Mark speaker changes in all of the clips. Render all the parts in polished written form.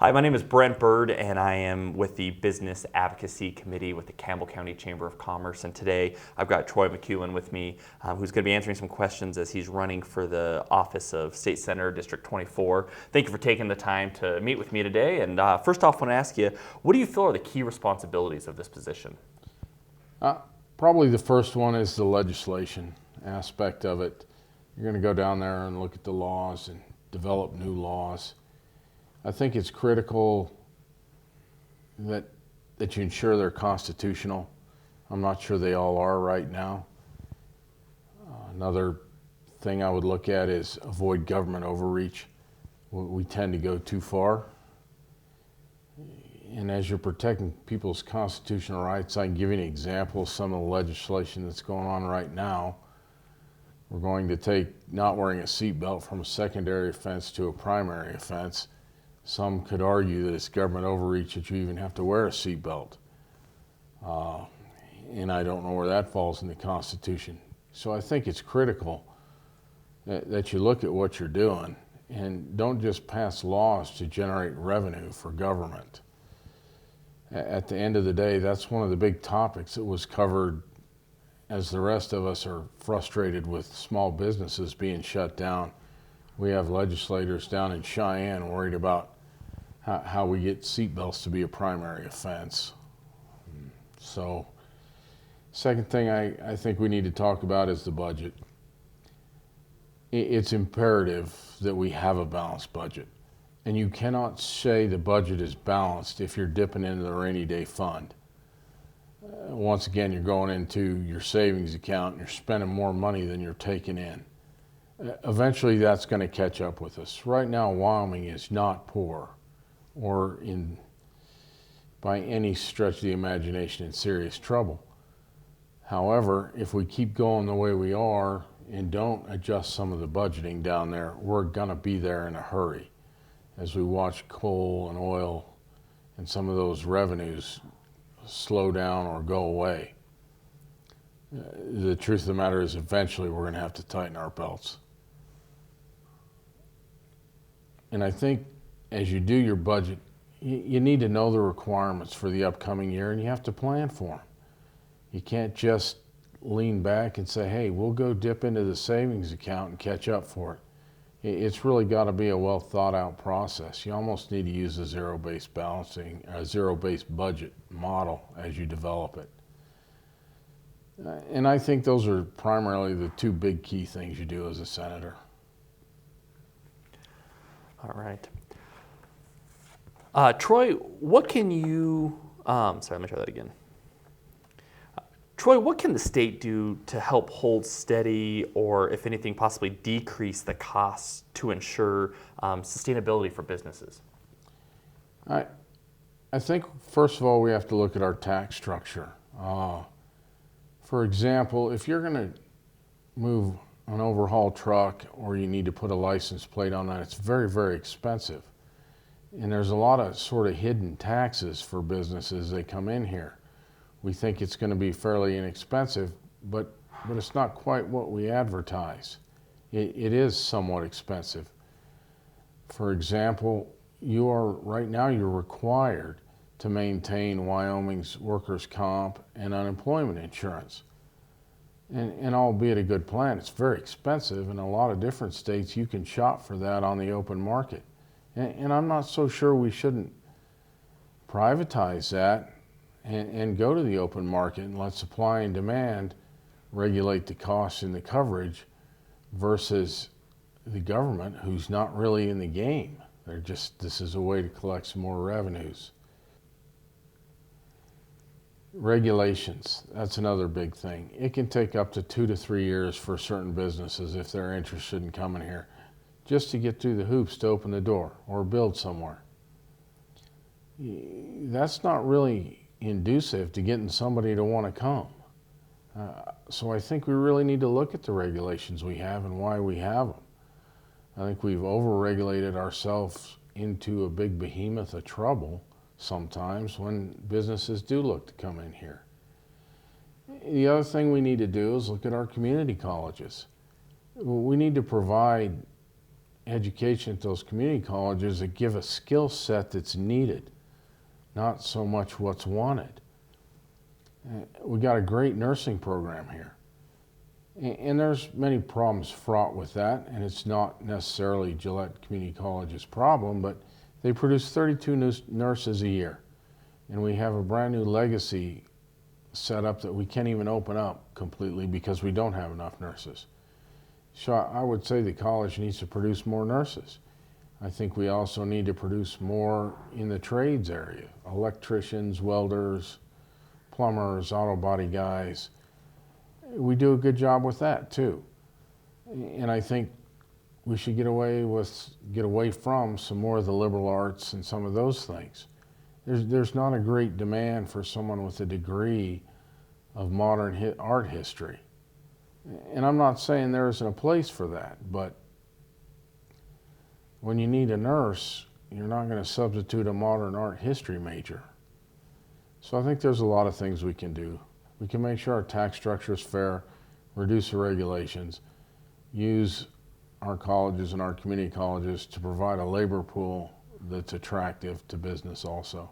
Speaker 1: Hi, my name is Brent Bird, and I am with the Business Advocacy Committee with the Campbell County Chamber of Commerce. And today I've got Troy McKeown with me, who's going to be answering some questions as he's running for the office of State Senator District 24. Thank you for taking the time to meet with me today. And first off, I want to ask you, what do you feel are the key responsibilities of this position?
Speaker 2: Probably the first one is the legislation aspect of it. You're going to go down there and look at the laws and develop new laws. I think it's critical that you ensure they're constitutional. I'm not sure they all are right now. Another thing I would look at is avoid government overreach. We tend to go too far. And as you're protecting people's constitutional rights, I can give you an example of some of the legislation that's going on right now. We're going to take not wearing a seatbelt from a secondary offense to a primary offense. Some could argue that it's government overreach that you even have to wear a seatbelt. And I don't know where that falls in the Constitution. So I think it's critical that you look at what you're doing and don't just pass laws to generate revenue for government. At the end of the day, that's one of the big topics that was covered as the rest of us are frustrated with small businesses being shut down. We have legislators down in Cheyenne worried about how we get seatbelts to be a primary offense. So, second thing I think we need to talk about is the budget. It's imperative that we have a balanced budget. And you cannot say the budget is balanced if you're dipping into the rainy day fund. Once again, you're going into your savings account and you're spending more money than you're taking in. Eventually that's going to catch up with us. Right now, Wyoming is not poor or by any stretch of the imagination in serious trouble. However, if we keep going the way we are and don't adjust some of the budgeting down there, we're going to be there in a hurry as we watch coal and oil and some of those revenues slow down or go away. The truth of the matter is eventually we're going to have to tighten our belts. And I think as you do your budget, you need to know the requirements for the upcoming year and you have to plan for them. You can't just lean back and say, hey, we'll go dip into the savings account and catch up for it. It's really got to be a well thought out process. You almost need to use a zero-based budget model as you develop it. And I think those are primarily the two big key things you do as a senator.
Speaker 1: All right. Troy, what can you, sorry, let me try that again. Troy, what can the state do to help hold steady or, if anything, possibly decrease the costs to ensure sustainability for businesses?
Speaker 2: I think, first of all, we have to look at our tax structure. For example, if you're going to move an overhaul truck or you need to put a license plate on that, it's very, very expensive. And there's a lot of sort of hidden taxes for businesses that come in here. We think it's going to be fairly inexpensive, but it's not quite what we advertise. It is somewhat expensive. For example, right now you're required to maintain Wyoming's workers' comp and unemployment insurance. And albeit a good plan, it's very expensive. In a lot of different states, you can shop for that on the open market. And I'm not so sure we shouldn't privatize that and go to the open market and let supply and demand regulate the costs and the coverage versus the government, who's not really in the game. This is a way to collect some more revenues. Regulations, that's another big thing. It can take up to 2 to 3 years for certain businesses, if they're interested in coming here, just to get through the hoops to open the door or build somewhere. That's not really inducive to getting somebody to want to come. So I think we really need to look at the regulations we have and why we have them. I think we've over-regulated ourselves into a big behemoth of trouble sometimes when businesses do look to come in here. The other thing we need to do is look at our community colleges. We need to provide education at those community colleges that give a skill set that's needed, not so much what's wanted. We got a great nursing program here. And there's many problems fraught with that, and it's not necessarily Gillette Community College's problem, but they produce 32 new nurses a year. And we have a brand new legacy set up that we can't even open up completely because we don't have enough nurses. So I would say the college needs to produce more nurses. I think we also need to produce more in the trades area, electricians, welders, plumbers, auto body guys. We do a good job with that too. And I think we should get away from some more of the liberal arts and some of those things. There's not a great demand for someone with a degree of modern art history. And I'm not saying there isn't a place for that, but when you need a nurse, you're not going to substitute a modern art history major. So I think there's a lot of things we can do. We can make sure our tax structure is fair, reduce the regulations, use our colleges and our community colleges to provide a labor pool that's attractive to business also.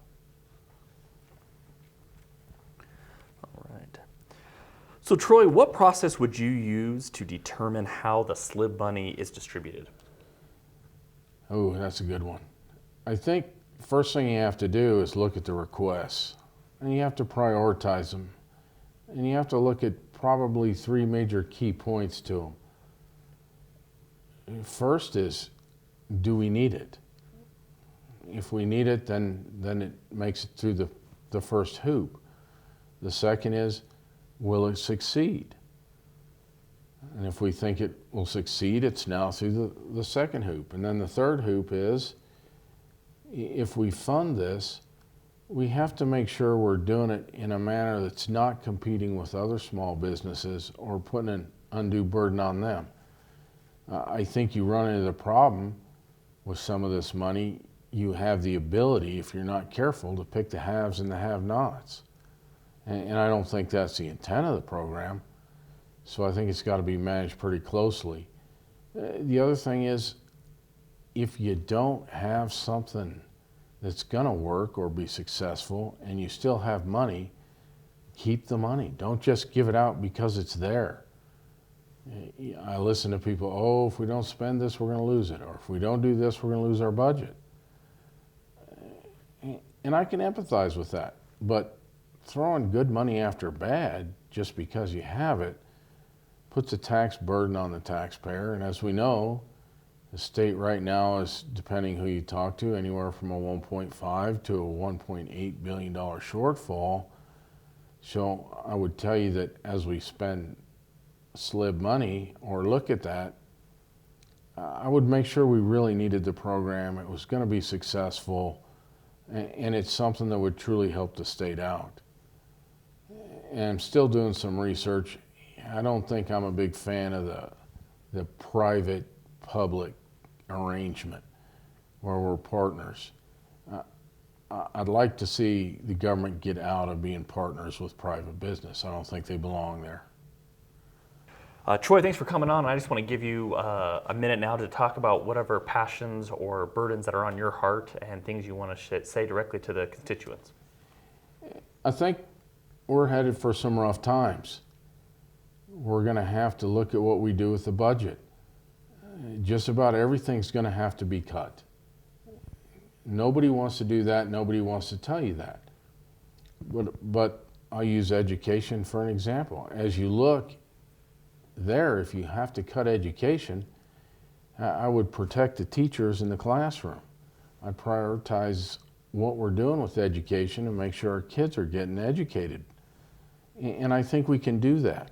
Speaker 1: All right. So Troy, what process would you use to determine how the SLIB money is distributed?
Speaker 2: Oh, that's a good one. I think first thing you have to do is look at the requests, and you have to prioritize them. And you have to look at probably three major key points to them. First is, do we need it? If we need it, then it makes it through the first hoop. The second is, will it succeed? And if we think it will succeed, it's now through the second hoop. And then the third hoop is, if we fund this, we have to make sure we're doing it in a manner that's not competing with other small businesses or putting an undue burden on them. I think you run into the problem with some of this money. You have the ability, if you're not careful, to pick the haves and the have-nots. And I don't think that's the intent of the program. So I think it's got to be managed pretty closely. The other thing is, if you don't have something that's going to work or be successful and you still have money, keep the money. Don't just give it out because it's there. I listen to people, oh, if we don't spend this, we're going to lose it. Or if we don't do this, we're going to lose our budget. And I can empathize with that. But throwing good money after bad just because you have it puts a tax burden on the taxpayer. And as we know, the state right now is, depending who you talk to, anywhere from a $1.5 to a $1.8 billion shortfall. So I would tell you that as we spend SLIB money or look at that, I would make sure we really needed the program. It was going to be successful, and it's something that would truly help the state out. And I'm still doing some research. I don't think I'm a big fan of the private-public arrangement where we're partners. I'd like to see the government get out of being partners with private business. I don't think they belong there.
Speaker 1: Troy, thanks for coming on. I just want to give you a minute now to talk about whatever passions or burdens that are on your heart and things you want to say directly to the constituents.
Speaker 2: I think we're headed for some rough times. We're going to have to look at what we do with the budget. Just about everything's going to have to be cut. Nobody wants to do that. Nobody wants to tell you that. But I'll use education for an example. As you look there, if you have to cut education, I would protect the teachers in the classroom. I prioritize what we're doing with education and make sure our kids are getting educated. And I think we can do that.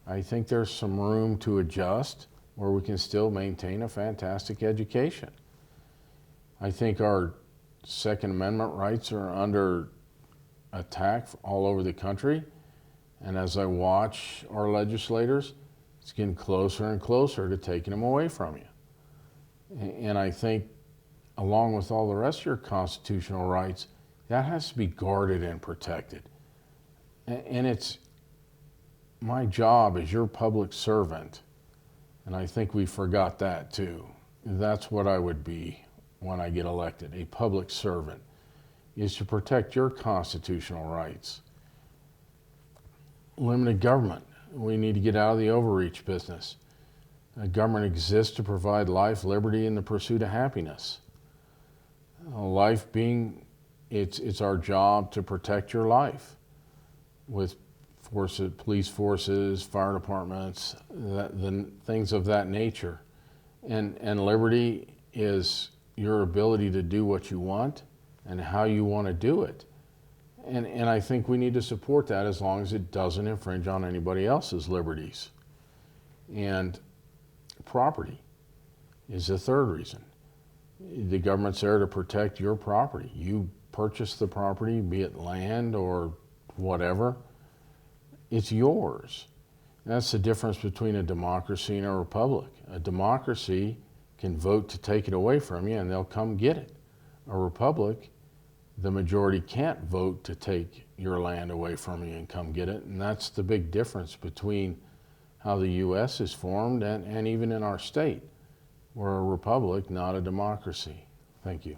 Speaker 2: I think there's some room to adjust where we can still maintain a fantastic education. I think our Second Amendment rights are under attack all over the country. And as I watch our legislators, it's getting closer and closer to taking them away from you. And I think, along with all the rest of your constitutional rights, that has to be guarded and protected. And it's my job as your public servant, and I think we forgot that too. that's what I would be when I get elected, a public servant, is to protect your constitutional rights. Limited government. We need to get out of the overreach business. Government exists to provide life, liberty, and the pursuit of happiness. Life being, it's our job to protect your life with police forces, fire departments, things of that nature. And liberty is your ability to do what you want and how you want to do it. And I think we need to support that as long as it doesn't infringe on anybody else's liberties. And property is the third reason. The government's there to protect your property. You purchase the property, be it land or whatever, it's yours. That's the difference between a democracy and a republic. A democracy can vote to take it away from you and they'll come get it. A republic, the majority can't vote to take your land away from you and come get it. And that's the big difference between how the U.S. is formed and even in our state. We're a republic, not a democracy. Thank you.